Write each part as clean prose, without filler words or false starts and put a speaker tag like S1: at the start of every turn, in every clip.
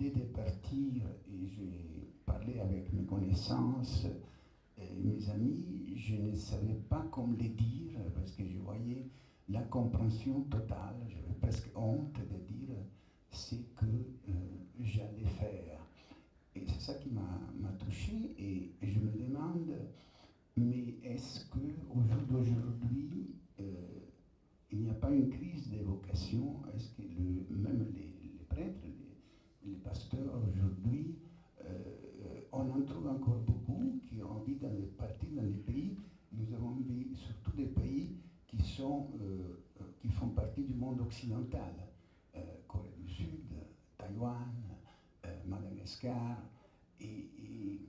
S1: décidé de partir et j'ai parlé avec mes connaissances et mes amis, je ne savais pas comment les dire parce que je voyais l'incompréhension totale, j'avais presque honte de dire ce que j'allais faire. Et c'est ça qui m'a touché et je me demande, mais est-ce qu'au jour d'aujourd'hui, il n'y a pas une crise des vocations? Est-ce que même les prêtres, les pasteurs aujourd'hui, on en trouve encore beaucoup qui ont envie de partir dans des pays, nous avons vu surtout des pays qui font partie du monde occidental, Corée du Sud, Taïwan, Madagascar, et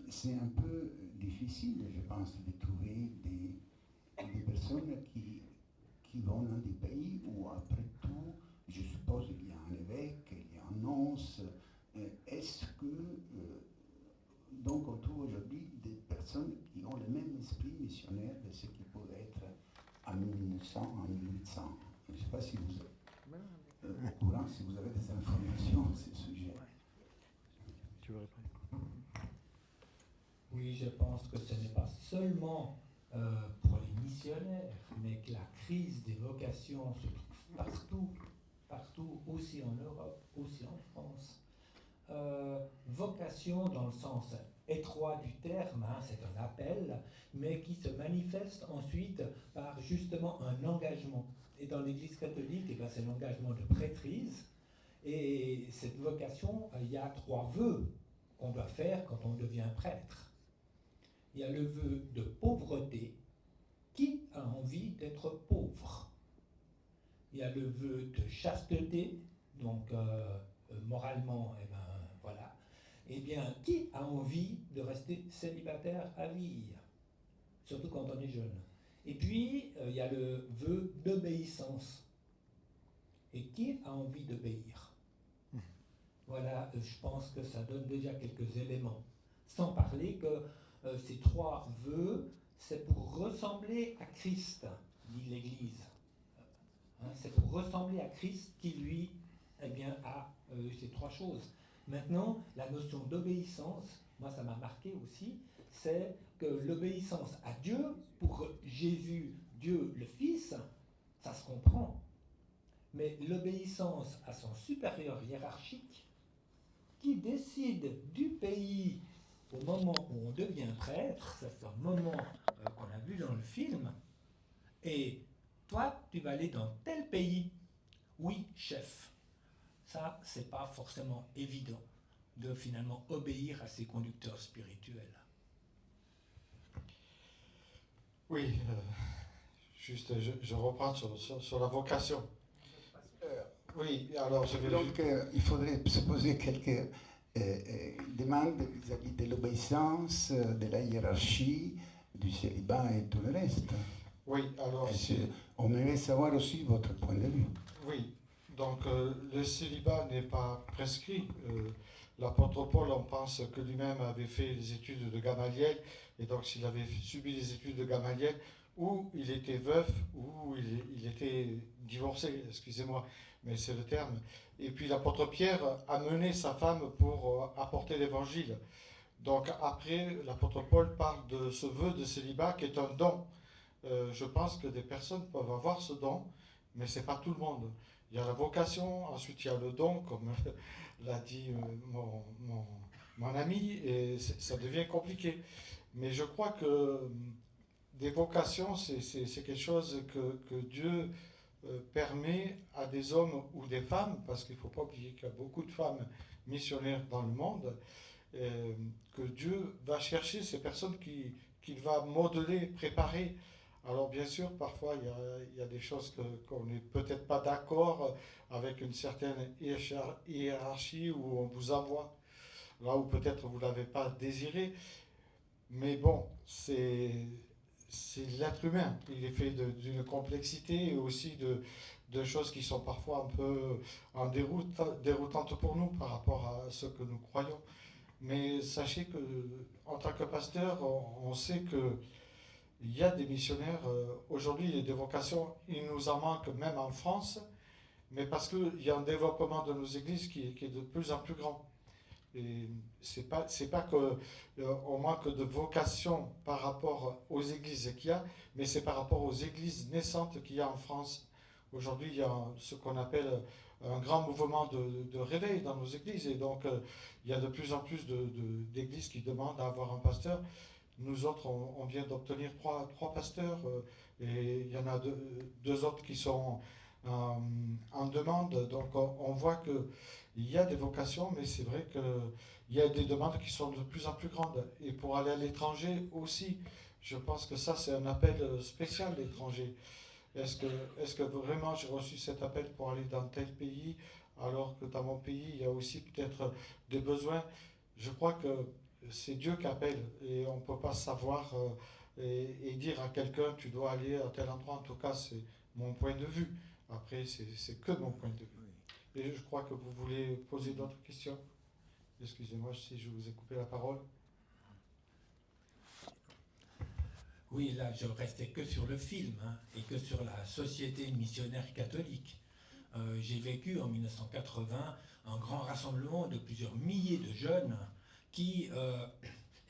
S1: c'est un peu difficile, je pense, de trouver des personnes qui vont dans des pays où, après tout, je suppose qu'il y a un évêque, il y a un nonce. Est-ce que, donc, on trouve aujourd'hui des personnes qui ont le même esprit missionnaire de ce qui pourrait être en 1900, en 1800? Je ne sais pas si vous êtes au courant, si vous avez des informations à ce sujet.
S2: Tu veux répondre?
S3: Oui, je pense que ce n'est pas seulement pour les missionnaires, mais que la crise des vocations se trouve partout, aussi en Europe, aussi en France. Vocation dans le sens étroit du terme, hein, c'est un appel, mais qui se manifeste ensuite par justement un engagement. Et dans l'Église catholique, eh ben, c'est l'engagement de prêtrise. Et cette vocation, il y a 3 vœux qu'on doit faire quand on devient prêtre. Il y a le vœu de pauvreté. Qui a envie d'être pauvre? Il y a le vœu de chasteté, donc moralement, eh ben, voilà. Eh bien, qui a envie de rester célibataire à vie? Surtout quand on est jeune. Et puis, il y a le vœu d'obéissance. Et qui a envie d'obéir? Voilà, je pense que ça donne déjà quelques éléments. Sans parler que ces 3 vœux, c'est pour ressembler à Christ, dit l'Église. Hein, c'est pour ressembler à Christ qui, lui, eh bien, a ces 3 choses. Maintenant, la notion d'obéissance, moi ça m'a marqué aussi, c'est que l'obéissance à Dieu, pour Jésus, Dieu le Fils, ça se comprend. Mais l'obéissance à son supérieur hiérarchique, qui décide du pays au moment où on devient prêtre, c'est un moment qu'on a vu dans le film, et toi, tu vas aller dans tel pays. Oui, chef. Ça, c'est pas forcément évident de finalement obéir à ses conducteurs spirituels.
S4: Oui, juste, je reprends sur la vocation. Oui, alors je vais...
S1: Donc, il faudrait se poser quelques demandes vis-à-vis de l'obéissance, de la hiérarchie, du célibat et tout le reste.
S4: Oui, alors...
S1: On aimerait savoir aussi votre point de vue.
S4: Oui, donc le célibat n'est pas prescrit. L'apôtre Paul, on pense que lui-même avait fait les études de Gamaliel, et donc s'il avait subi les études de Gamaliel, ou il était veuf, ou il était divorcé, excusez-moi, mais c'est le terme. Et puis l'apôtre Pierre a mené sa femme pour apporter l'évangile. Donc après, l'apôtre Paul parle de ce vœu de célibat qui est un don. Je pense que des personnes peuvent avoir ce don, mais ce n'est pas tout le monde. Il y a la vocation, ensuite il y a le don, comme l'a dit mon ami, et ça devient compliqué. Mais je crois que des vocations, c'est quelque chose que Dieu permet à des hommes ou des femmes, parce qu'il ne faut pas oublier qu'il y a beaucoup de femmes missionnaires dans le monde, que Dieu va chercher ces personnes qu'il va modeler, préparer. Alors bien sûr, parfois il y a des choses qu'on n'est peut-être pas d'accord avec une certaine hiérarchie où on vous envoie, là où peut-être vous ne l'avez pas désiré. Mais bon, c'est l'être humain. Il est fait d'une complexité et aussi de choses qui sont parfois un peu déroutantes pour nous par rapport à ce que nous croyons. Mais sachez que en tant que pasteur, on sait que il y a des missionnaires. Aujourd'hui, il y a des vocations. Il nous en manque même en France. mais parce qu'il y a un développement de nos églises qui est de plus en plus grand. Et c'est pas que on manque de vocation par rapport aux églises qu'il y a, mais c'est par rapport aux églises naissantes qu'il y a en France. Aujourd'hui, il y a ce qu'on appelle un grand mouvement de réveil dans nos églises, et donc il y a de plus en plus d'églises qui demandent à avoir un pasteur. Nous autres, on vient d'obtenir trois pasteurs, et il y en a deux autres qui sont en demande. Donc on voit que il y a des vocations, mais c'est vrai qu'il y a des demandes qui sont de plus en plus grandes. Et pour aller à l'étranger aussi, je pense que ça, c'est un appel spécial, l'étranger. Est-ce que vraiment j'ai reçu cet appel pour aller dans tel pays, alors que dans mon pays, il y a aussi peut-être des besoins? Je crois que c'est Dieu qui appelle, et on ne peut pas savoir et dire à quelqu'un, tu dois aller à tel endroit. En tout cas, c'est mon point de vue. Après, c'est que mon point de vue. Et je crois que vous voulez poser d'autres questions. Excusez-moi si je vous ai coupé la parole.
S3: Oui, là, je restais que sur le film, hein, et que sur la Société missionnaire catholique. J'ai vécu en 1980 un grand rassemblement de plusieurs milliers de jeunes qui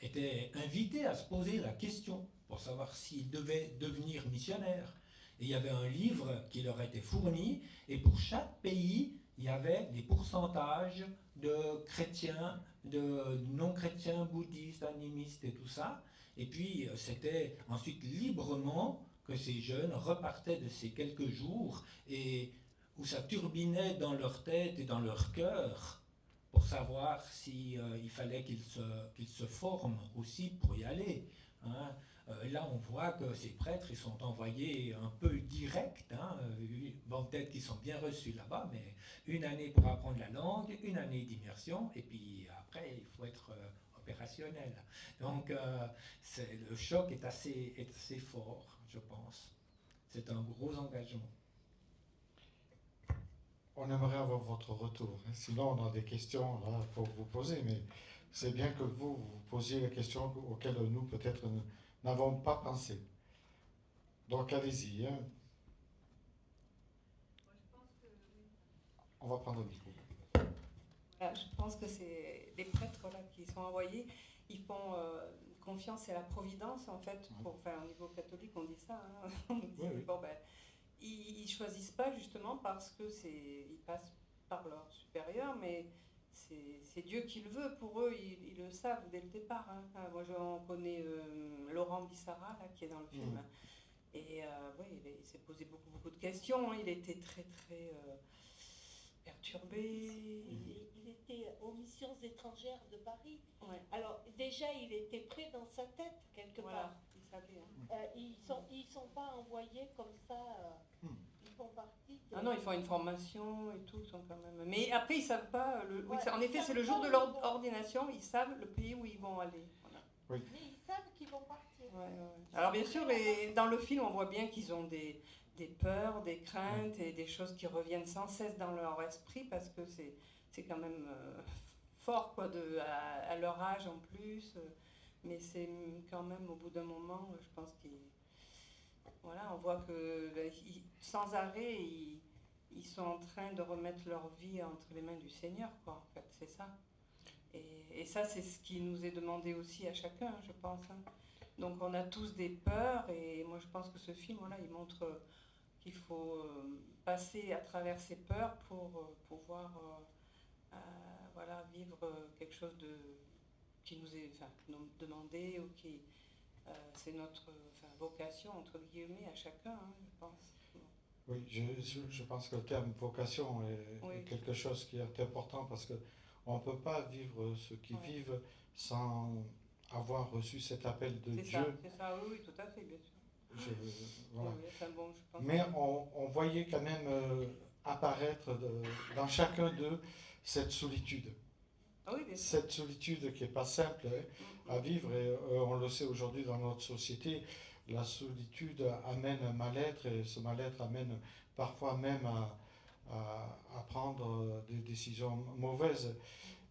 S3: étaient invités à se poser la question pour savoir s'ils devaient devenir missionnaires. Et il y avait un livre qui leur était fourni, et pour chaque pays, il y avait des pourcentages de chrétiens, de non-chrétiens, bouddhistes, animistes et tout ça. Et puis, c'était ensuite librement que ces jeunes repartaient de ces quelques jours, et où ça turbinait dans leur tête et dans leur cœur pour savoir s'il fallait qu'ils se forment aussi pour y aller. Hein. Là, on voit que ces prêtres, ils sont envoyés un peu direct. Hein. Bon, peut-être qu'ils sont bien reçus là-bas, mais une année pour apprendre la langue, une année d'immersion, et puis après, il faut être opérationnel. Donc, le choc est assez fort, je pense. C'est un gros engagement.
S4: On aimerait avoir votre retour. Sinon, on a des questions là pour vous poser, mais c'est bien que vous posiez les questions auxquelles nous, peut-être, n'avons pas pensé. Donc, allez-y. Hein. On va prendre le micro.
S5: Je pense que c'est les prêtres là, qui sont envoyés, ils font confiance à la providence, en fait. Au niveau catholique, on dit ça. Hein. On dit,
S4: Oui.
S5: bon, ils ne choisissent pas justement parce que ils passent par leur supérieur, mais c'est Dieu qui le veut. Pour eux, ils le savent dès le départ. Hein. Moi, on connaît Laurent Bissara, là, qui est dans le film. Et il s'est posé beaucoup de questions. Hein. Il était très perturbé.
S6: Il était aux missions étrangères de Paris.
S5: Ouais.
S6: Alors déjà, il était prêt dans sa tête quelque part.
S5: Il savait. Hein.
S6: Ils sont pas envoyés comme ça. Ils font partie.
S5: Ah non, ils font une formation et tout, sont quand même. Mais après, ils savent pas. En effet, c'est le
S6: savent
S5: jour
S6: pas
S5: de
S6: où
S5: leur
S6: ils vont.
S5: ordination. Ils savent le pays où ils vont aller. Voilà.
S4: Oui.
S6: Mais ils savent qu'ils vont partir.
S5: Alors bien sûr, dans le film, on voit bien qu'ils ont des peurs, des craintes et des choses qui reviennent sans cesse dans leur esprit parce que c'est quand même fort quoi, à leur âge en plus. Mais c'est quand même au bout d'un moment, je pense on voit que sans arrêt, ils sont en train de remettre leur vie entre les mains du Seigneur, quoi. En fait, c'est ça. Et ça, c'est ce qui nous est demandé aussi à chacun, je pense. Hein. Donc on a tous des peurs et moi je pense que ce film, il montre qu'il faut passer à travers ces peurs pour pouvoir vivre quelque chose qui nous est demandé ou qui c'est notre vocation entre guillemets à chacun, hein, je pense.
S4: Oui, je pense que le terme vocation est quelque chose qui est important parce qu'on ne peut pas vivre ce qu'ils vivent sans avoir reçu cet appel de Dieu.
S5: C'est ça, oui, tout à fait, bien sûr.
S4: Voilà.
S5: Oui, je pense.
S4: Mais on voyait quand même apparaître dans chacun d'eux cette solitude.
S5: Ah oui, bien sûr.
S4: Cette solitude qui n'est pas simple à vivre, et on le sait aujourd'hui dans notre société, la solitude amène un mal-être, et ce mal-être amène parfois même à prendre des décisions mauvaises.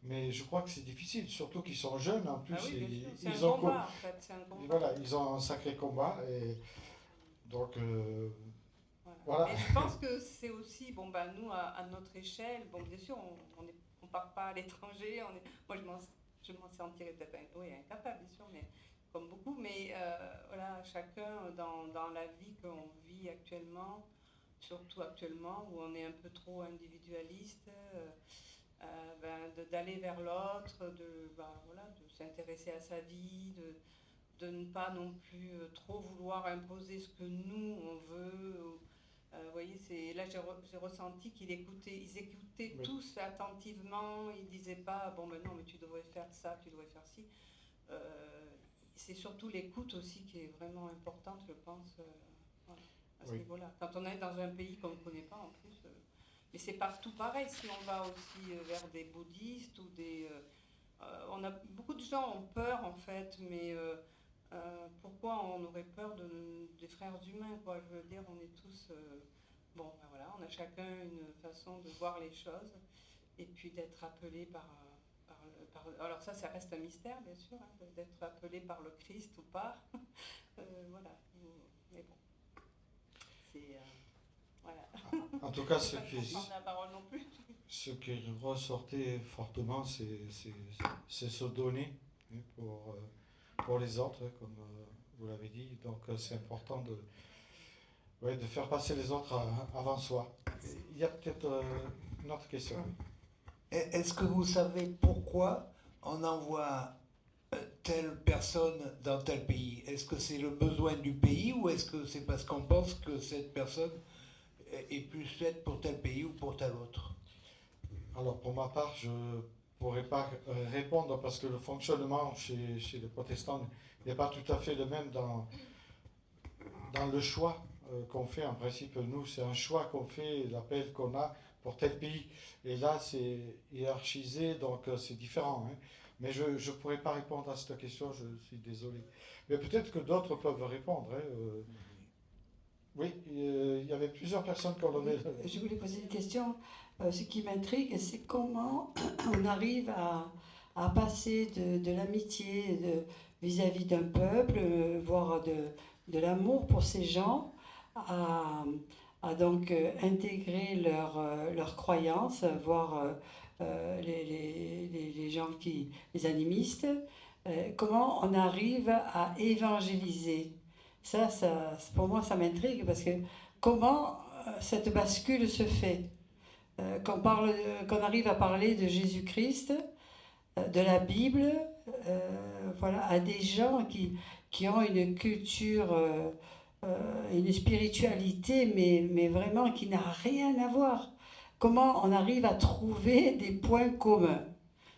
S4: Mais je crois que c'est difficile, surtout qu'ils sont jeunes en plus.
S5: Ah oui, c'est
S4: ils
S5: un
S4: ont
S5: combat, en fait. C'est un combat.
S4: Voilà, ils ont un sacré combat. Et donc,
S5: Voilà.
S4: Voilà.
S5: Et je pense que c'est aussi, bon, ben, nous, à notre échelle, bon, bien sûr, on part pas à l'étranger. Moi, je m'en sentirais peut-être incapable, bien sûr, mais comme beaucoup. Mais voilà, chacun dans la vie qu'on vit actuellement, surtout actuellement, où on est un peu trop individualiste, d'aller vers l'autre, voilà, de s'intéresser à sa vie, de ne pas non plus trop vouloir imposer ce que nous, on veut. Vous voyez, là j'ai ressenti ils écoutaient
S4: Oui.
S5: tous attentivement, ils ne disaient pas, bon ben non, mais tu devrais faire ça, tu devrais faire ci. C'est surtout l'écoute aussi qui est vraiment importante, je pense, voilà, à ce
S4: Oui.
S5: niveau-là. Quand on est dans un pays qu'on ne connaît pas en plus, mais c'est partout pareil, si on va aussi vers des bouddhistes ou beaucoup de gens ont peur en fait, mais pourquoi on aurait peur des frères humains, quoi. Je veux dire, on est tous... bon, ben voilà, on a chacun une façon de voir les choses, et puis d'être appelé alors ça reste un mystère, bien sûr, hein, d'être appelé par le Christ ou pas. Voilà. Mais bon, c'est... voilà.
S4: En tout cas,
S5: Je ne vais pas prendre la parole non plus.
S4: ce qui ressortait fortement, c'est se donner, hein, pour les autres, hein, comme vous l'avez dit. Donc c'est important de faire passer les autres avant soi. Il y a peut-être une autre question.
S7: Est-ce que vous savez pourquoi on envoie telle personne dans tel pays? Est-ce que c'est le besoin du pays ou est-ce que c'est parce qu'on pense que cette personne est plus faite pour tel pays ou pour tel autre?
S4: Alors pour ma part, je ne pourrais pas répondre parce que le fonctionnement chez les protestants n'est pas tout à fait le même dans le choix qu'on fait. En principe, nous, c'est un choix qu'on fait, l'appel qu'on a pour tel pays. Et là, c'est hiérarchisé, donc c'est différent. Hein. Mais je ne pourrais pas répondre à cette question, je suis désolé. Mais peut-être que d'autres peuvent répondre. Hein. Oui, il y avait plusieurs personnes qui ont levé.
S8: Je voulais poser une question. Ce qui m'intrigue, c'est comment on arrive à passer de l'amitié vis-à-vis d'un peuple, voire de l'amour pour ces gens, à donc intégrer leurs croyances, voire les gens les animistes. Comment on arrive à évangéliser? Ça, pour moi, ça m'intrigue parce que comment cette bascule se fait? Qu'on arrive à parler de Jésus-Christ, de la Bible, voilà, à des gens qui ont une culture, une spiritualité, mais vraiment qui n'a rien à voir. Comment on arrive à trouver des points communs?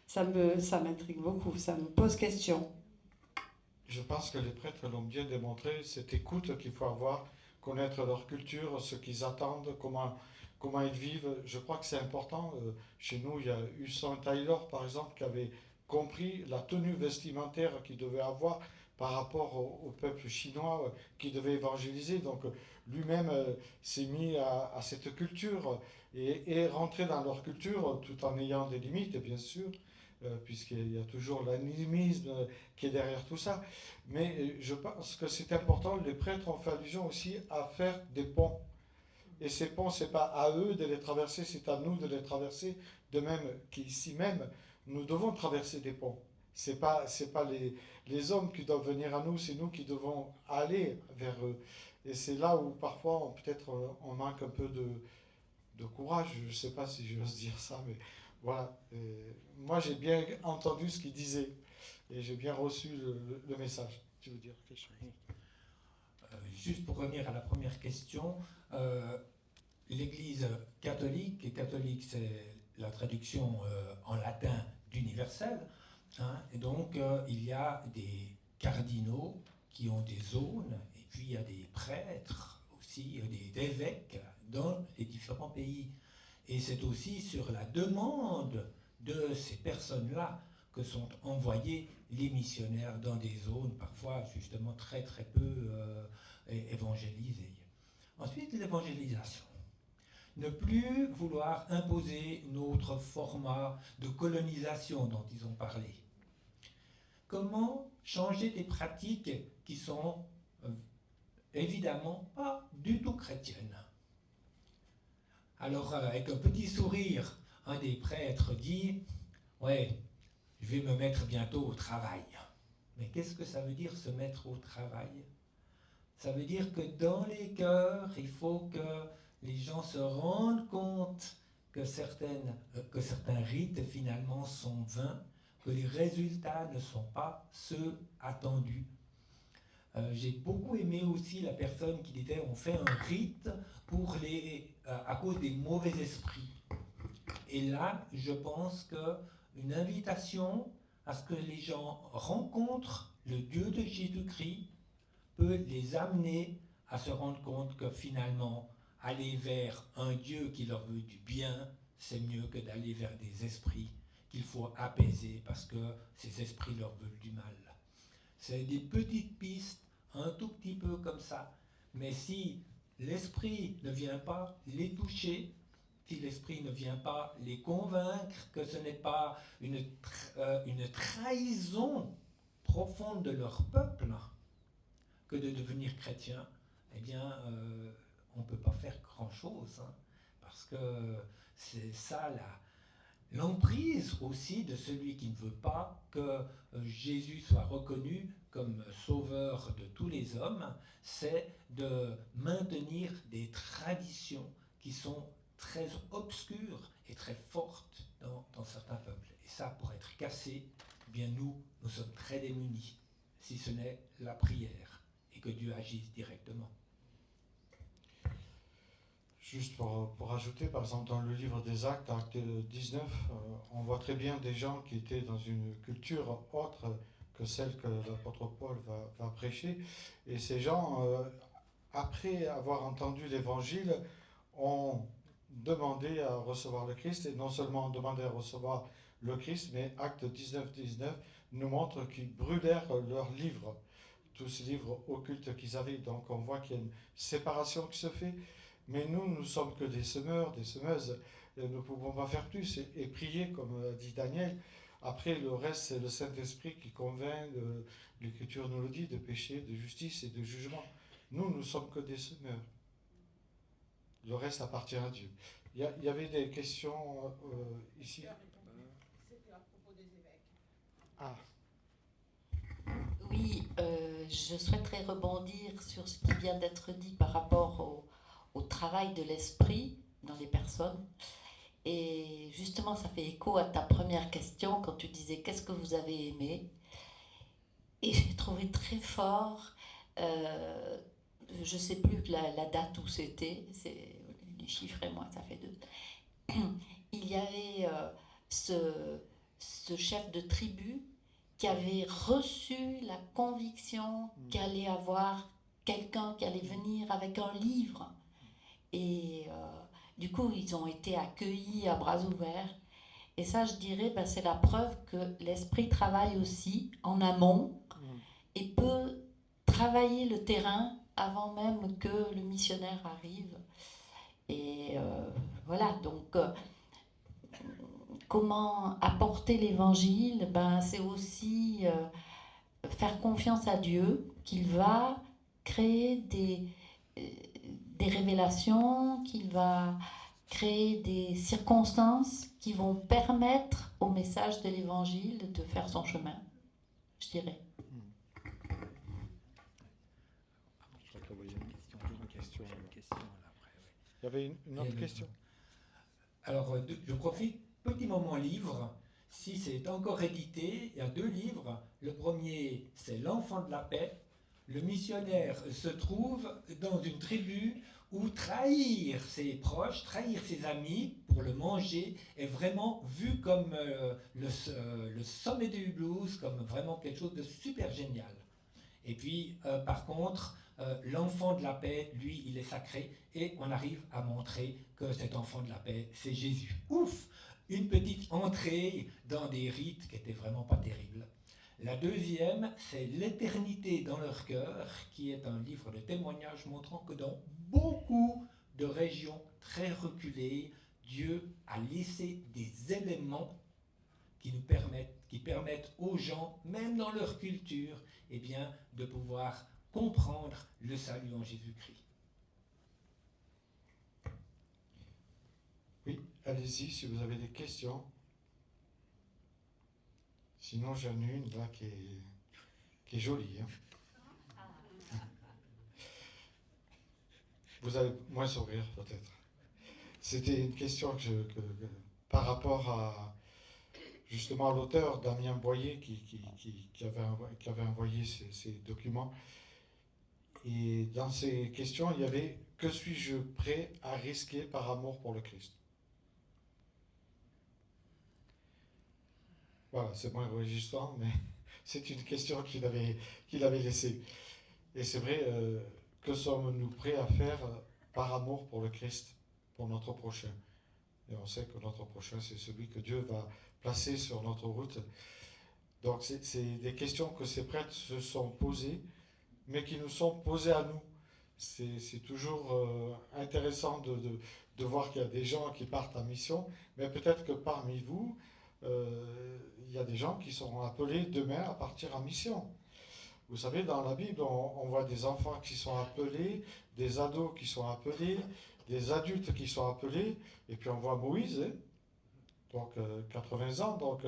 S8: Ça m'intrigue beaucoup, ça me pose question.
S4: Je pense que les prêtres l'ont bien démontré, cette écoute qu'il faut avoir, connaître leur culture, ce qu'ils attendent, comment ils vivent. Je crois que c'est important. Chez nous, il y a Hudson Taylor, par exemple, qui avait compris la tenue vestimentaire qu'il devait avoir par rapport au peuple chinois qui devait évangéliser. Donc lui-même s'est mis à cette culture et rentré dans leur culture tout en ayant des limites, bien sûr. Puisqu'il y a toujours l'animisme qui est derrière tout ça. Mais je pense que c'est important, les prêtres ont fait allusion aussi à faire des ponts. Et ces ponts, ce n'est pas à eux de les traverser, c'est à nous de les traverser, de même qu'ici même, nous devons traverser des ponts. Ce n'est pas les hommes qui doivent venir à nous, c'est nous qui devons aller vers eux. Et c'est là où parfois, peut-être, on manque un peu de courage, je ne sais pas si j'ose dire ça, mais... Voilà, moi j'ai bien entendu ce qu'il disait et j'ai bien reçu le message. Tu veux dire quelque chose?
S3: Juste pour revenir à la première question, l'Église catholique, et catholique c'est la traduction en latin d'universel, hein, et donc il y a des cardinaux qui ont des zones, et puis il y a des prêtres aussi, des évêques dans les différents pays. Et c'est aussi sur la demande de ces personnes-là que sont envoyés les missionnaires dans des zones parfois justement très très peu évangélisées. Ensuite, l'évangélisation. Ne plus vouloir imposer notre format de colonisation dont ils ont parlé. Comment changer des pratiques qui sont évidemment pas du tout chrétiennes? Alors, avec un petit sourire, un des prêtres dit « Ouais, je vais me mettre bientôt au travail. » Mais qu'est-ce que ça veut dire se mettre au travail? Ça veut dire que dans les cœurs, il faut que les gens se rendent compte que certains rites finalement sont vains, que les résultats ne sont pas ceux attendus. J'ai beaucoup aimé aussi la personne qui disait on fait un rite à cause des mauvais esprits. Et là, je pense qu'une invitation à ce que les gens rencontrent le Dieu de Jésus-Christ peut les amener à se rendre compte que finalement, aller vers un Dieu qui leur veut du bien, c'est mieux que d'aller vers des esprits qu'il faut apaiser parce que ces esprits leur veulent du mal. C'est des petites pistes, un tout petit peu comme ça. Mais si l'esprit ne vient pas les toucher, si l'esprit ne vient pas les convaincre que ce n'est pas une trahison profonde de leur peuple que de devenir chrétien, eh bien, on ne peut pas faire grand-chose, hein, parce que c'est ça l'emprise aussi de celui qui ne veut pas que Jésus soit reconnu comme sauveur de tous les hommes, c'est de maintenir des traditions qui sont très obscures et très fortes dans certains peuples. Et ça, pour être cassé, eh bien nous sommes très démunis, si ce n'est la prière, et que Dieu agisse directement.
S4: Juste pour ajouter, par exemple, dans le livre des Actes, Acte 19, on voit très bien des gens qui étaient dans une culture autre que celle que l'apôtre Paul va prêcher. Et ces gens, après avoir entendu l'évangile, ont demandé à recevoir le Christ. Et non seulement ont demandé à recevoir le Christ, mais Acte 19 nous montre qu'ils brûleurs leurs livres, tous ces livres occultes qu'ils avaient. Donc on voit qu'il y a une séparation qui se fait. Mais nous sommes que des semeurs, des semeuses. Nous ne pouvons pas faire plus et prier, comme a dit Daniel. Après, le reste, c'est le Saint-Esprit qui convainc, l'Écriture nous le dit, de péché, de justice et de jugement. Nous ne sommes que des semeurs. Le reste appartient à Dieu. Il y avait des questions ici.
S6: C'était à propos des évêques.
S4: Ah.
S6: Oui, je souhaiterais rebondir sur ce qui vient d'être dit par rapport au travail de l'esprit dans les personnes. Et justement, ça fait écho à ta première question quand tu disais qu'est-ce que vous avez aimé. Et j'ai trouvé très fort, je ne sais plus la date où c'était, c'est les chiffres et moi, ça fait deux. Il y avait ce chef de tribu qui avait reçu la conviction qu'il allait avoir quelqu'un qui allait venir avec un livre. Et du coup, ils ont été accueillis à bras ouverts. Et ça, je dirais, c'est la preuve que l'esprit travaille aussi en amont et peut travailler le terrain avant même que le missionnaire arrive. Et voilà, donc comment apporter l'évangile, c'est aussi faire confiance à Dieu, qu'il va créer des révélations, qu'il va créer des circonstances qui vont permettre au message de l'évangile de faire son chemin, je dirais.
S2: Je crois qu'il y avait une question là, après.
S4: Il y avait une autre question.
S3: Alors, je profite, petit moment livre. Si c'est encore édité, il y a 2 livres. Le premier, c'est L'Enfant de la paix. Le missionnaire se trouve dans une tribu où trahir ses proches, trahir ses amis pour le manger est vraiment vu comme le sommet du blues, comme vraiment quelque chose de super génial. Et puis, par contre, l'enfant de la paix, lui, il est sacré et on arrive à montrer que cet enfant de la paix, c'est Jésus. Ouf! Une petite entrée dans des rites qui n'étaient vraiment pas terribles. La deuxième, c'est L'éternité dans leur cœur, qui est un livre de témoignages montrant que dans beaucoup de régions très reculées, Dieu a laissé des éléments qui permettent aux gens, même dans leur culture, eh bien, de pouvoir comprendre le salut en Jésus-Christ.
S4: allez-y si vous avez des questions. Sinon, j'en ai une là qui est jolie. Hein. Vous allez moins sourire peut-être. C'était une question par rapport à justement l'auteur Damien Boyer qui avait envoyé ces documents. Et dans ces questions, il y avait « Que suis-je prêt à risquer par amour pour le Christ ?» Voilà, c'est moins enregistrant, mais c'est une question qu'il avait laissée. Et c'est vrai, que sommes-nous prêts à faire par amour pour le Christ, pour notre prochain? Et on sait que notre prochain, c'est celui que Dieu va placer sur notre route. Donc c'est des questions que ces prêtres se sont posées, mais qui nous sont posées à nous. C'est toujours intéressant de voir qu'il y a des gens qui partent en mission, mais peut-être que parmi vous, il y a des gens qui seront appelés demain à partir en mission. Vous savez, dans la Bible, on voit des enfants qui sont appelés, des ados qui sont appelés, des adultes qui sont appelés, et puis on voit Moïse, hein, donc 80 ans, donc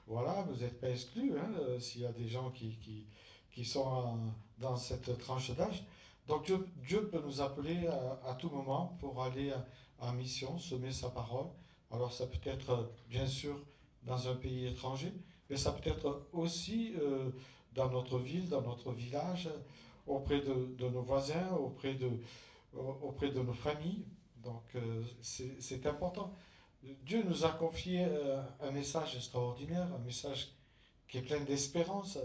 S4: voilà, vous n'êtes pas exclus, hein, s'il y a des gens qui sont dans cette tranche d'âge. Donc Dieu peut nous appeler à tout moment pour aller en mission, semer sa parole. Alors ça peut être bien sûr dans un pays étranger, mais ça peut être aussi dans notre ville, dans notre village, auprès de nos voisins, auprès de nos familles. Donc c'est important. Dieu nous a confié un message extraordinaire, un message qui est plein d'espérance,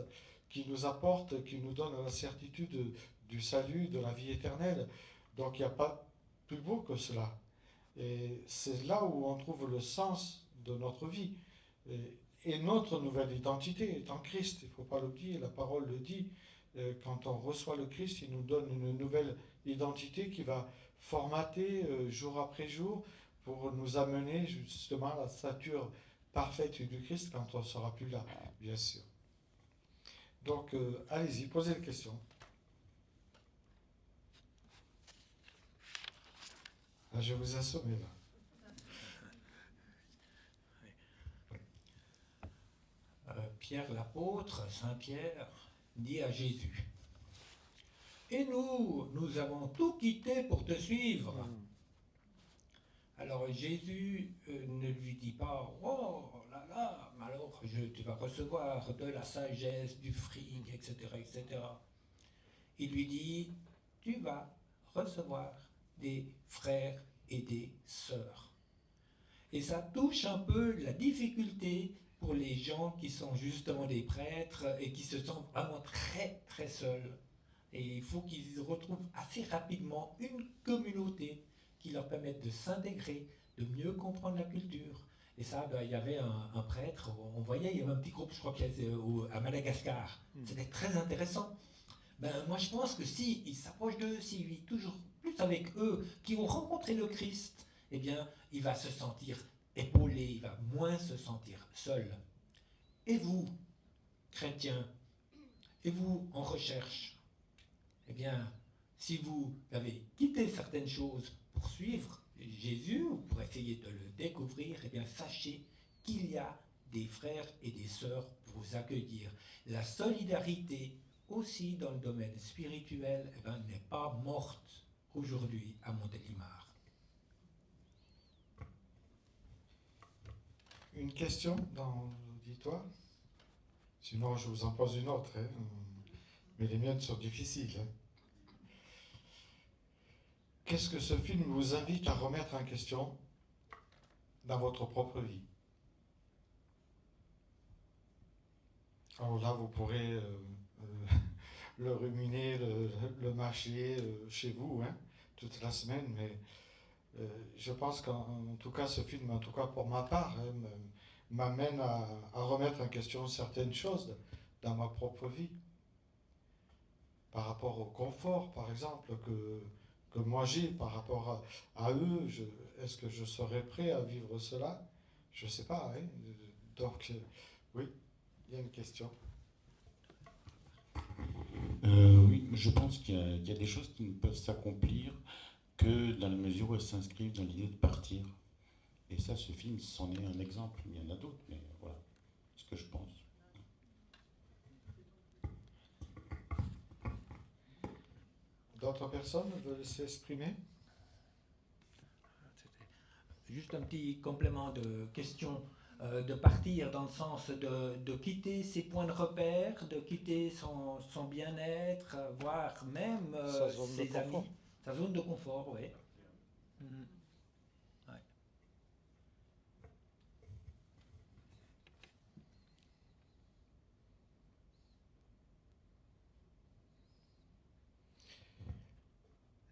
S4: qui nous apporte, qui nous donne la certitude du salut, de la vie éternelle. Donc il n'y a pas plus beau que cela. Et c'est là où on trouve le sens de notre vie. Et notre nouvelle identité est en Christ. Il ne faut pas l'oublier, la parole le dit. Quand on reçoit le Christ, il nous donne une nouvelle identité qui va formater jour après jour pour nous amener justement à la stature parfaite du Christ quand on ne sera plus là, bien sûr. Donc, allez-y, posez les questions. Ah, je vous ai assommé là.
S3: Pierre l'apôtre, Saint Pierre, dit à Jésus, « Et nous avons tout quitté pour te suivre. » Alors Jésus ne lui dit pas, « Oh là là, alors tu vas recevoir de la sagesse, du fric, etc., etc. » Il lui dit, « Tu vas recevoir des frères et des sœurs. » Et ça touche un peu la difficulté pour les gens qui sont justement des prêtres et qui se sentent vraiment très très seuls. Et il faut qu'ils retrouvent assez rapidement une communauté qui leur permette de s'intégrer, de mieux comprendre la culture. Et ça, il y avait un prêtre, on voyait, il y avait un petit groupe, je crois qu'il y avait à Madagascar. C'était très intéressant. Moi je pense que s'il s'approche d'eux, s'il vit toujours plus avec eux, qui ont rencontré le Christ, eh bien, il va se sentir épaulé, il va moins se sentir seul. Et vous, chrétiens, et vous en recherche, eh bien, si vous avez quitté certaines choses pour suivre Jésus ou pour essayer de le découvrir, eh bien, sachez qu'il y a des frères et des sœurs pour vous accueillir. La solidarité aussi dans le domaine spirituel n'est pas morte aujourd'hui à Montélimar.
S4: Une question dans l'auditoire? Sinon, je vous en pose une autre. Hein. Mais les miennes sont difficiles. Hein. Qu'est-ce que ce film vous invite à remettre en question dans votre propre vie? Alors là, vous pourrez le ruminer, le mâcher chez vous, hein, toute la semaine, mais je pense qu'en tout cas, ce film, en tout cas pour ma part, hein, m'amène à remettre en question certaines choses dans ma propre vie. Par rapport au confort, par exemple, que moi j'ai, par rapport à eux, est-ce que je serais prêt à vivre cela? Je ne sais pas. Hein. Donc, oui, il y a une question.
S9: Oui, je pense qu'il y a des choses qui ne peuvent s'accomplir que dans la mesure où elles s'inscrivent dans l'idée de partir. Et ça, ce film, c'en est un exemple. Il y en a d'autres, mais voilà ce que je pense.
S4: D'autres personnes veulent s'exprimer?
S3: Juste un petit complément de question, de partir dans le sens de quitter ses points de repère, de quitter son bien-être, voire même
S2: Sa zone de
S3: ses
S2: confort.
S3: amis, sa zone de confort, oui. Ouais.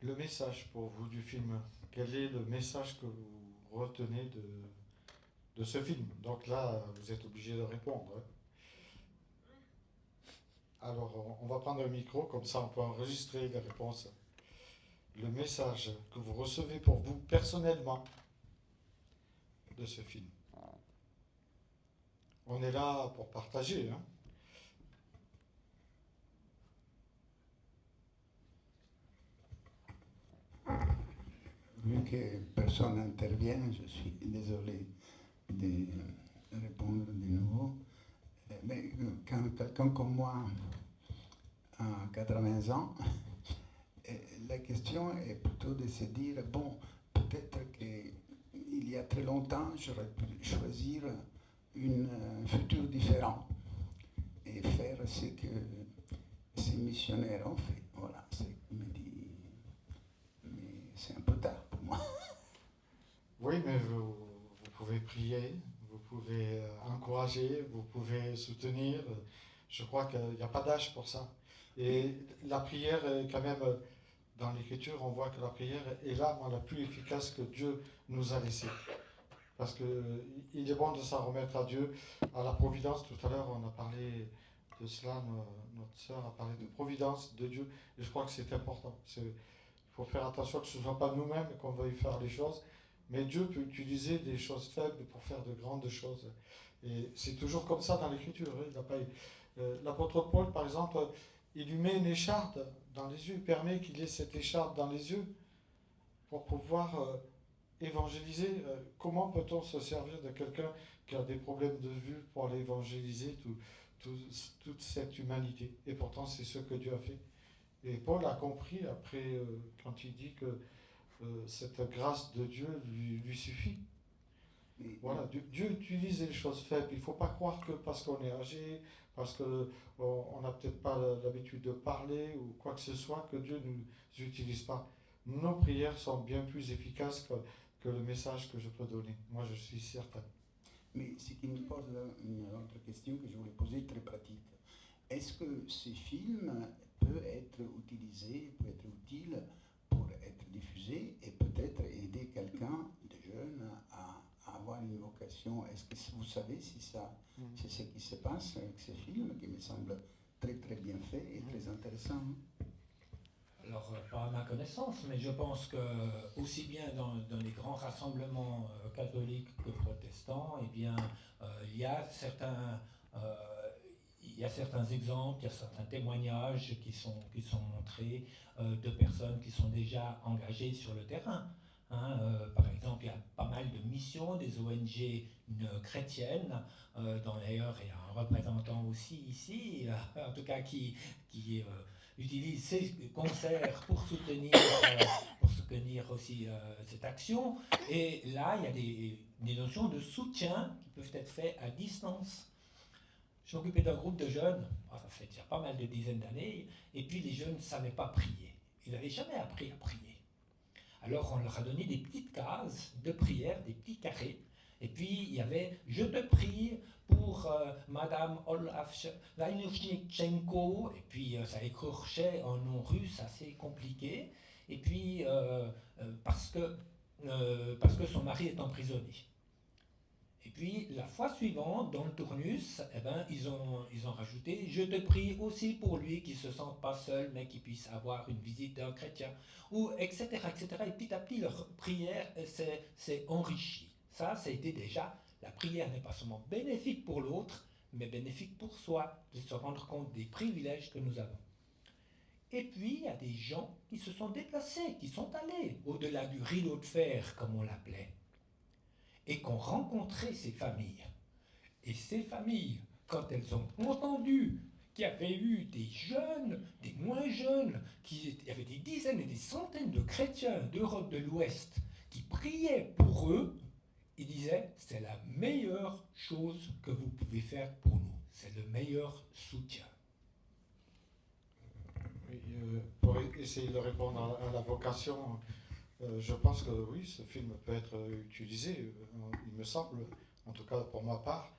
S4: Le message pour vous du film, quel est le message que vous retenez de ce film? Donc là, vous êtes obligé de répondre. Hein. Alors, on va prendre un micro, comme ça on peut enregistrer les réponses. Le message que vous recevez pour vous personnellement de ce film. On est là pour partager. Hein.
S1: Vu que personne n'intervient, je suis désolé de répondre de nouveau. Mais quand quelqu'un comme moi a 80 ans, la question est plutôt de se dire, bon, peut-être qu'il y a très longtemps, j'aurais pu choisir un futur différent et faire ce que ces missionnaires ont fait. Voilà, me dit, mais c'est un peu tard pour moi.
S4: Oui, mais vous pouvez prier, vous pouvez encourager, vous pouvez soutenir. Je crois qu'il n'y a pas d'âge pour ça. Et la prière est quand même, dans l'Écriture, on voit que la prière est l'arme la plus efficace que Dieu nous a laissée. Parce qu'il est bon de s'en remettre à Dieu, à la providence. Tout à l'heure, on a parlé de cela, notre sœur a parlé de providence de Dieu, et je crois que c'est important. Il faut faire attention que ce ne soit pas nous-mêmes qu'on veuille faire les choses, mais Dieu peut utiliser des choses faibles pour faire de grandes choses. Et c'est toujours comme ça dans l'Écriture. L'apôtre Paul, par exemple, il lui met une écharpe dans les yeux, il permet qu'il ait cette écharpe dans les yeux pour pouvoir évangéliser. Comment peut-on se servir de quelqu'un qui a des problèmes de vue pour aller évangéliser toute cette humanité? Et pourtant, c'est ce que Dieu a fait. Et Paul a compris après, quand il dit que cette grâce de Dieu lui suffit. Voilà, Dieu utilise les choses faibles. Il ne faut pas croire que parce qu'on est âgé, parce qu'on n'a peut-être pas l'habitude de parler ou quoi que ce soit, que Dieu ne nous utilise pas. Nos prières sont bien plus efficaces que le message que je peux donner. Moi, je suis certain.
S1: Mais ce qui me pose une autre question que je voulais poser, très pratique. Est-ce que ce film peut être utilisé, peut être utile pour être diffusé et peut-être aider quelqu'un de jeune à avoir une vocation? Est-ce que vous savez si c'est ce qui se passe avec ce film qui me semble très très bien fait et très intéressant?
S3: Alors, pas à ma connaissance, mais je pense que aussi bien dans les grands rassemblements catholiques que protestants, eh bien, il y a certains exemples, il y a certains témoignages qui sont montrés de personnes qui sont déjà engagées sur le terrain. Hein, par exemple, il y a pas mal de missions des ONG chrétiennes, dont d'ailleurs il y a un représentant aussi ici, en tout cas qui utilise ces concerts pour soutenir aussi cette action. Et là, il y a des notions de soutien qui peuvent être faites à distance. Je m'occupais d'un groupe de jeunes, ça fait déjà pas mal de dizaines d'années, et puis les jeunes ne savaient pas prier. Ils n'avaient jamais appris à prier. Alors on leur a donné des petites cases de prière, des petits carrés, et puis il y avait « Je te prie pour Madame Olafchenko », et puis ça écorchait un nom russe assez compliqué, et puis parce que son mari est emprisonné. Et puis la fois suivante, dans le tournus, eh ben, ils ont rajouté « Je te prie aussi pour lui qui ne se sente pas seul, mais qui puisse avoir une visite d'un chrétien », ou etc., etc. Et petit à petit, leur prière s'est enrichie. Ça a été déjà, la prière n'est pas seulement bénéfique pour l'autre, mais bénéfique pour soi, de se rendre compte des privilèges que nous avons. Et puis, il y a des gens qui se sont déplacés, qui sont allés au-delà du rideau de fer, comme on l'appelait. et qui ont rencontré ces familles. Et ces familles, quand elles ont entendu qu'il y avait eu des jeunes, des moins jeunes, il y avait des dizaines et des centaines de chrétiens d'Europe de l'Ouest qui priaient pour eux, ils disaient « c'est la meilleure chose que vous pouvez faire pour nous, c'est le meilleur soutien ».
S4: Oui, pour essayer de répondre à la vocation, je pense que oui, ce film peut être utilisé, il me semble, en tout cas pour ma part.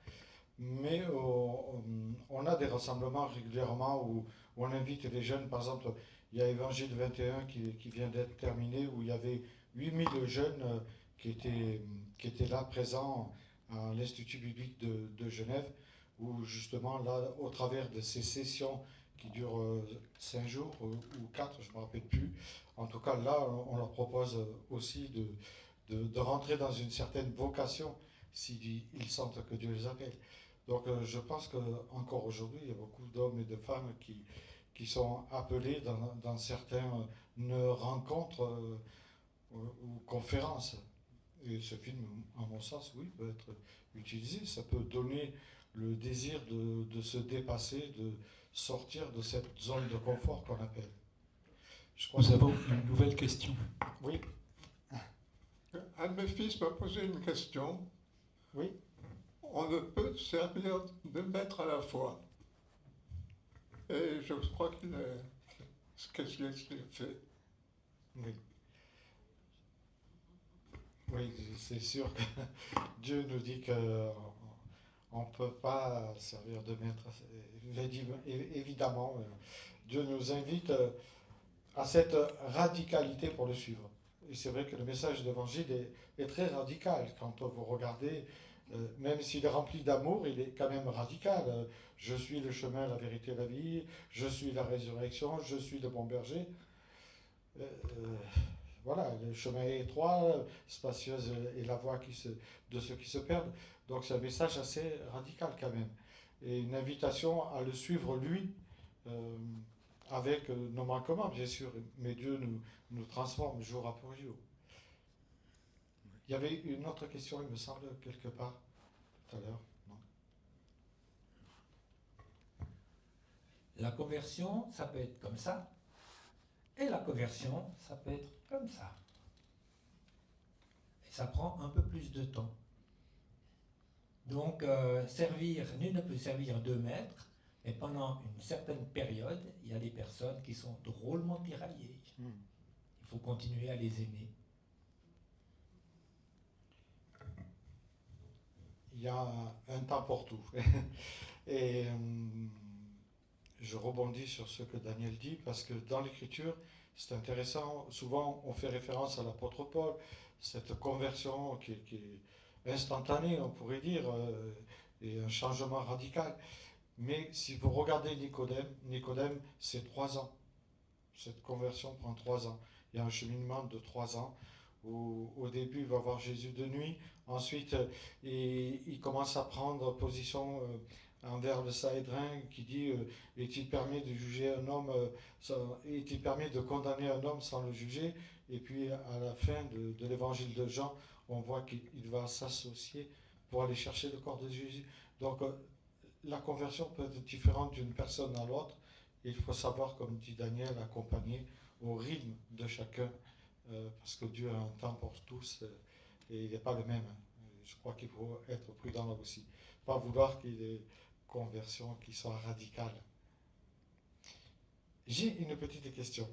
S4: Mais on a des rassemblements régulièrement où on invite les jeunes. Par exemple, il y a Évangile 21 qui vient d'être terminé, où il y avait 8000 jeunes qui étaient là présents à l'Institut biblique de Genève, où justement, là, au travers de ces sessions qui durent 5 jours ou 4, je ne me rappelle plus, en tout cas là, on leur propose aussi de rentrer dans une certaine vocation s'ils sentent que Dieu les appelle. Donc je pense qu'encore aujourd'hui, il y a beaucoup d'hommes et de femmes qui sont appelés dans certaines rencontres ou conférences. Et ce film, à mon sens, oui, peut être utilisé. Ça peut donner le désir de se dépasser, de sortir de cette zone de confort qu'on appelle.
S10: Nous avons une nouvelle question.
S4: Oui.
S11: Un de mes fils m'a posé une question.
S4: Oui.
S11: On ne peut servir de maître à la fois. Et je crois que je l'ai fait.
S4: Oui. Oui, c'est sûr que Dieu nous dit qu'on ne peut pas servir de maître. Il a dit, évidemment, Dieu nous invite à cette radicalité pour le suivre. Et c'est vrai que le message d'évangile est très radical. Quand vous regardez, même s'il est rempli d'amour, il est quand même radical. Je suis le chemin, la vérité, la vie. Je suis la résurrection. Je suis le bon berger. Voilà, le chemin est étroit, spacieuse est la voie de ceux qui se perdent. Donc c'est un message assez radical quand même. Et une invitation à le suivre lui, avec nos manquements bien sûr. Mais Dieu nous transforme jour après jour. Il y avait une autre question, il me semble, quelque part, tout à l'heure. Non.
S3: La conversion, ça peut être comme ça. Et la conversion, ça peut être comme ça. Et ça prend un peu plus de temps. Donc, nul ne peut servir 2 maîtres, mais pendant une certaine période, il y a des personnes qui sont drôlement tiraillées. Il faut continuer à les aimer.
S4: Il y a un temps pour tout. Et je rebondis sur ce que Daniel dit, parce que dans l'Écriture, c'est intéressant, souvent on fait référence à l'apôtre Paul, cette conversion qui est instantanée, on pourrait dire, et un changement radical. Mais si vous regardez Nicodème, c'est 3 ans. Cette conversion prend 3 ans. Il y a un cheminement de 3 ans. Où, au début, il va voir Jésus de nuit. Ensuite, il commence à prendre position envers le Sanhédrin qui dit est-il permis de juger un homme, est-il permis de condamner un homme sans le juger? Et puis, à la fin de l'évangile de Jean, on voit qu'il va s'associer pour aller chercher le corps de Jésus. Donc, la conversion peut être différente d'une personne à l'autre. Il faut savoir, comme dit Daniel, accompagner au rythme de chacun. Parce que Dieu a un temps pour tous et il n'est pas le même. Je crois qu'il faut être prudent là aussi. Pas vouloir qu'il y ait des conversions qui soient radicales. J'ai une petite question.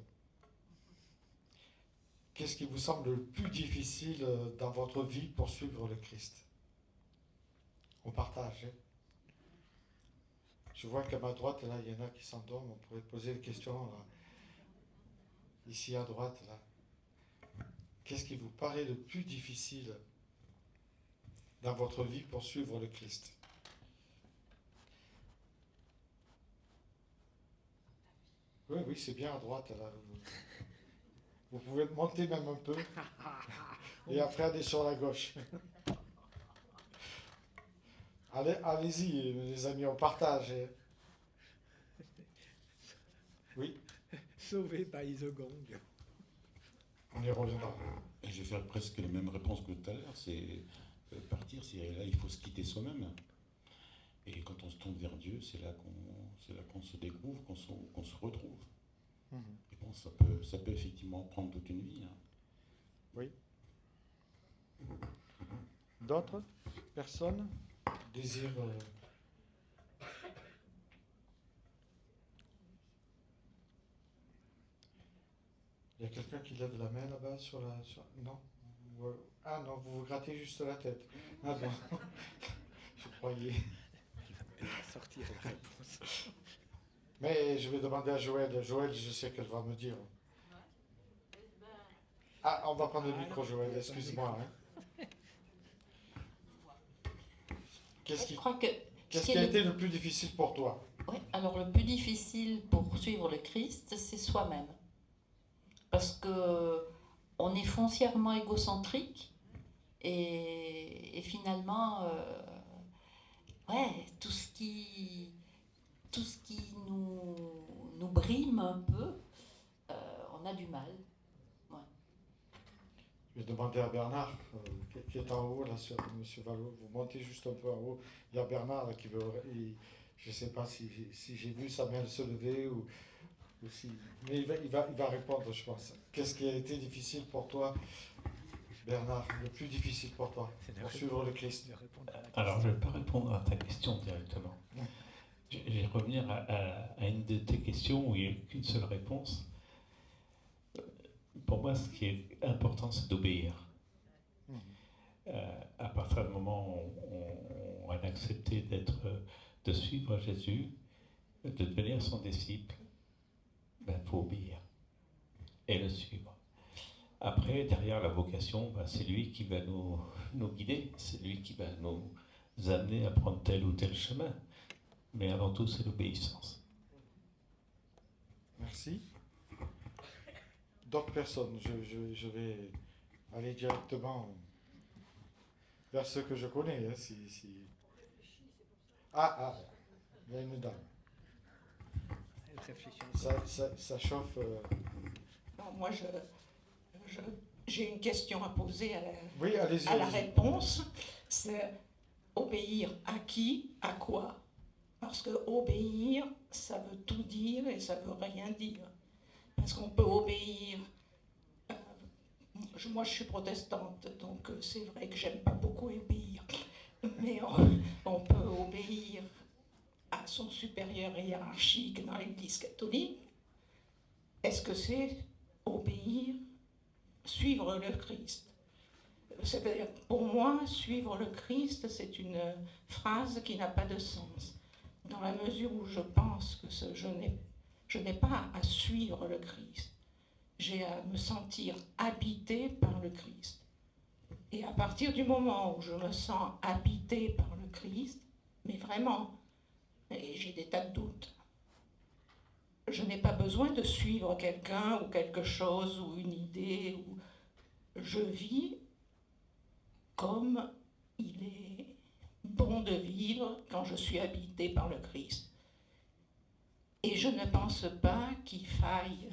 S4: Qu'est-ce qui vous semble le plus difficile dans votre vie pour suivre le Christ? On partage. Je vois qu'à ma droite, là, il y en a qui s'endorment. On pourrait poser des questions là. Ici à droite, là. Qu'est-ce qui vous paraît le plus difficile dans votre vie pour suivre le Christ? Oui, c'est bien à droite. Là. Vous pouvez monter même un peu. Et après aller sur la gauche. Allez-y, les amis, on partage. Oui.
S2: Sauvé by the gong.
S4: On y reviendra.
S9: Je vais faire presque les mêmes réponses que tout à l'heure. C'est partir, là il faut se quitter soi-même. Et quand on se tourne vers Dieu, c'est là qu'on se découvre, qu'on se retrouve. Et bon, ça peut effectivement prendre toute une vie. Hein.
S4: Oui. D'autres personnes désirent... Il y a quelqu'un qui lève la main là-bas Non. Ah non, vous vous grattez juste la tête. Ah bon. Je croyais.
S2: Elle va sortir la réponse.
S4: Mais je vais demander à Joël. Joël, je sais qu'elle va me dire. Ah, on va prendre le micro, Joël, excuse-moi. Hein. Qu'est-ce qui a été le plus difficile pour toi?
S6: Oui, alors le plus difficile pour suivre le Christ, c'est soi-même. Parce que on est foncièrement égocentrique et finalement, tout ce qui nous brime un peu, on a du mal. Ouais.
S4: Je vais demander à Bernard, qui est en haut, là, sur M. Vallot. Vous montez juste un peu en haut. Il y a Bernard là, qui veut... je ne sais pas si j'ai vu sa main se lever ou si... Mais il va répondre, je pense. Qu'est-ce qui a été difficile pour toi, Bernard? Le plus difficile pour toi, pour suivre le Christ?
S10: Alors, je ne vais pas répondre à ta question directement. Je vais revenir à une de tes questions où il n'y a qu'une seule réponse. Pour moi, ce qui est important, c'est d'obéir. À partir du moment où on a accepté de suivre Jésus, de devenir son disciple, il faut obéir et le suivre. Après, derrière la vocation, c'est lui qui va nous guider, c'est lui qui va nous amener à prendre tel ou tel chemin. Mais avant tout, c'est l'obéissance.
S4: Merci. D'autres personnes, je vais aller directement vers ceux que je connais. Hein, Ah, il y a une dame. Ça chauffe.
S12: Non, moi, j'ai une question à poser
S4: oui, allez-y,
S12: à la réponse. C'est obéir à qui, à quoi? Parce que obéir, ça veut tout dire et ça veut rien dire. Parce qu'on peut obéir. Moi, je suis protestante, donc c'est vrai que j'aime pas beaucoup obéir. Mais on peut obéir à son supérieur hiérarchique dans l'Église catholique. Est-ce que c'est obéir, suivre le Christ? C'est-à-dire, pour moi, suivre le Christ, c'est une phrase qui n'a pas de sens. Dans la mesure où je pense que je n'ai pas à suivre le Christ. J'ai à me sentir habité par le Christ. Et à partir du moment où je me sens habité par le Christ, mais vraiment, et j'ai des tas de doutes, je n'ai pas besoin de suivre quelqu'un ou quelque chose ou une idée. Je vis comme il est bon de vivre quand je suis habité par le Christ. Et je ne pense pas qu'il faille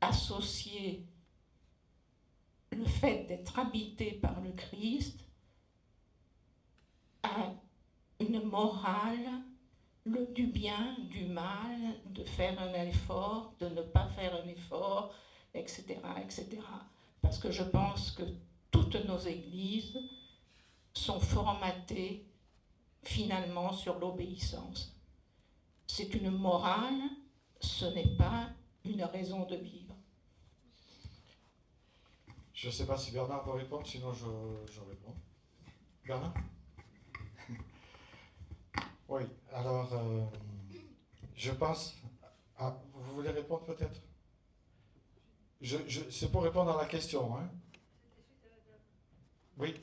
S12: associer le fait d'être habité par le Christ à une morale, du bien, du mal, de faire un effort, de ne pas faire un effort, etc., etc. Parce que je pense que toutes nos églises sont formatées finalement sur l'obéissance. C'est une morale, ce n'est pas une raison de vivre.
S4: Je ne sais pas si Bernard va répondre, sinon je réponds. Bernard? Oui, alors, je pense... Ah, vous voulez répondre peut-être? C'est pour répondre à la question, hein? Oui.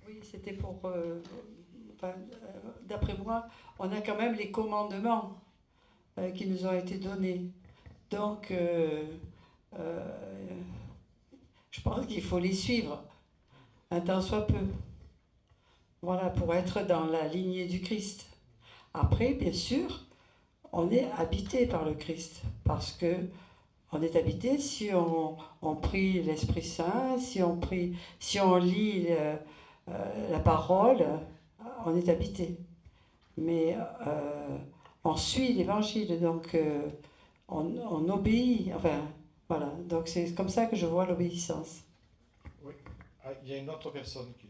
S8: Oui, c'était pour... d'après moi, on a quand même les commandements qui nous ont été donnés. Donc, je pense qu'il faut les suivre, un tant soit peu. Voilà, pour être dans la lignée du Christ. Après, bien sûr, on est habité par le Christ, parce que on est habité si on prie l'Esprit Saint, si on lit la parole, on est habité. Mais on suit l'Évangile, donc on obéit. Enfin, voilà. Donc c'est comme ça que je vois l'obéissance.
S4: Oui. Ah, il y a une autre personne qui...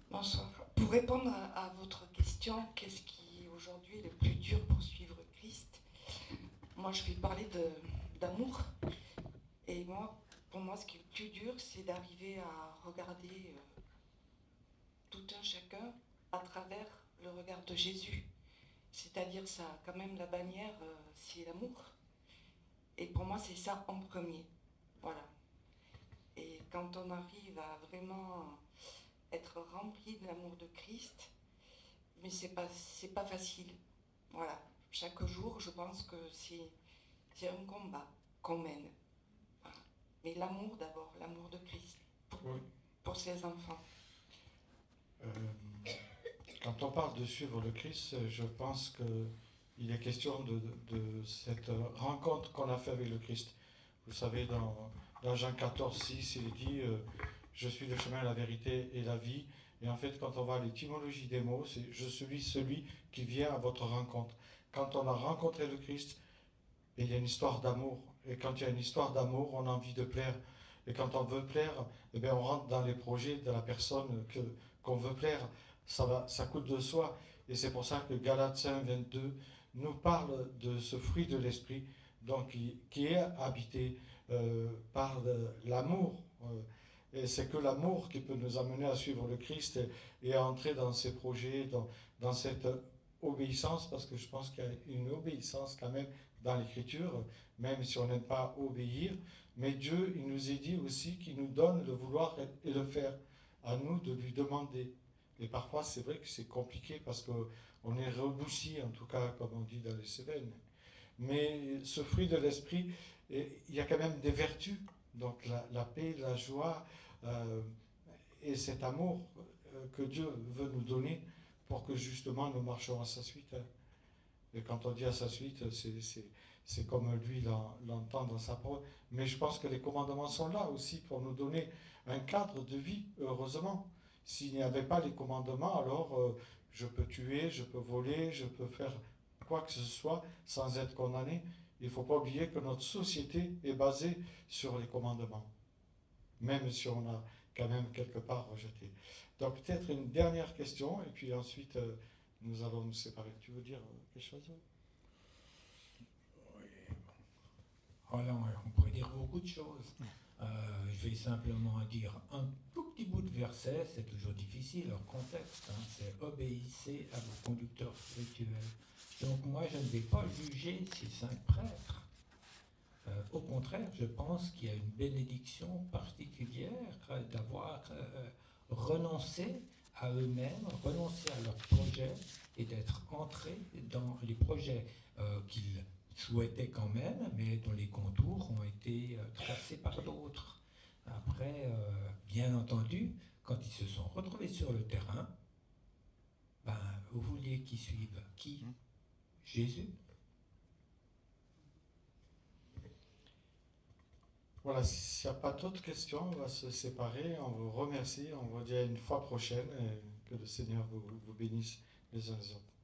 S12: Bonsoir. Pour répondre à votre question, qu'est-ce qui est aujourd'hui le plus dur pour suivre Christ? Moi, je vais parler d'amour. Et pour moi, ce qui est le plus dur, c'est d'arriver à regarder tout un chacun à travers le regard de Jésus. C'est-à-dire, ça a quand même la bannière, c'est l'amour. Et pour moi, c'est ça en premier. Voilà. Et quand on arrive à vraiment être rempli de l'amour de Christ, mais c'est pas facile. Voilà. Chaque jour, je pense que c'est un combat qu'on mène. Voilà. Mais l'amour d'abord, l'amour de Christ pour ses enfants.
S4: Quand on parle de suivre le Christ, je pense qu'il est question de cette rencontre qu'on a fait avec le Christ. Vous savez, dans Jean 14, 6, il dit je suis le chemin, la vérité et la vie. Et en fait, quand on voit l'étymologie des mots, c'est je suis celui qui vient à votre rencontre. Quand on a rencontré le Christ, il y a une histoire d'amour. Et quand il y a une histoire d'amour, on a envie de plaire. Et quand on veut plaire, eh bien, on rentre dans les projets de la personne qu'on veut plaire. Ça coûte de soi. Et c'est pour ça que Galates 5, 22 nous parle de ce fruit de l'esprit, donc qui est habité par l'amour. Et c'est que l'amour qui peut nous amener à suivre le Christ et à entrer dans ses projets, dans cette obéissance, parce que je pense qu'il y a une obéissance quand même dans l'Écriture, même si on n'aime pas obéir. Mais Dieu, il nous est dit aussi qu'il nous donne le vouloir et le faire. À nous de lui demander. Et parfois, c'est vrai que c'est compliqué parce qu'on est reboussi, en tout cas, comme on dit dans les Cévennes. Mais ce fruit de l'esprit, il y a quand même des vertus. Donc la paix, la joie et cet amour que Dieu veut nous donner pour que justement nous marchions à sa suite. Et quand on dit à sa suite, c'est comme lui l'entend dans sa parole. Mais je pense que les commandements sont là aussi pour nous donner un cadre de vie, heureusement. S'il n'y avait pas les commandements, alors je peux tuer, je peux voler, je peux faire quoi que ce soit sans être condamné. Il ne faut pas oublier que notre société est basée sur les commandements, même si on a quand même quelque part rejeté. Donc peut-être une dernière question, et puis ensuite nous allons nous séparer. Tu veux dire quelque chose ?
S3: Alors, on pourrait dire beaucoup de choses. Je vais simplement dire un tout petit bout de verset, c'est toujours difficile, leur contexte, c'est « obéissez à vos conducteurs spirituels ». Donc moi, je ne vais pas juger ces 5 prêtres. Au contraire, je pense qu'il y a une bénédiction particulière d'avoir renoncé à eux-mêmes, renoncé à leurs projets et d'être entrés dans les projets qu'ils souhaitaient quand même, mais dont les contours ont été tracés par d'autres. Après, bien entendu, quand ils se sont retrouvés sur le terrain, vous vouliez qu'ils suivent qui ? Jésus.
S4: Voilà, s'il n'y a pas d'autres questions, on va se séparer. On vous remercie, on vous dit à une fois prochaine et que le Seigneur vous bénisse les uns les autres.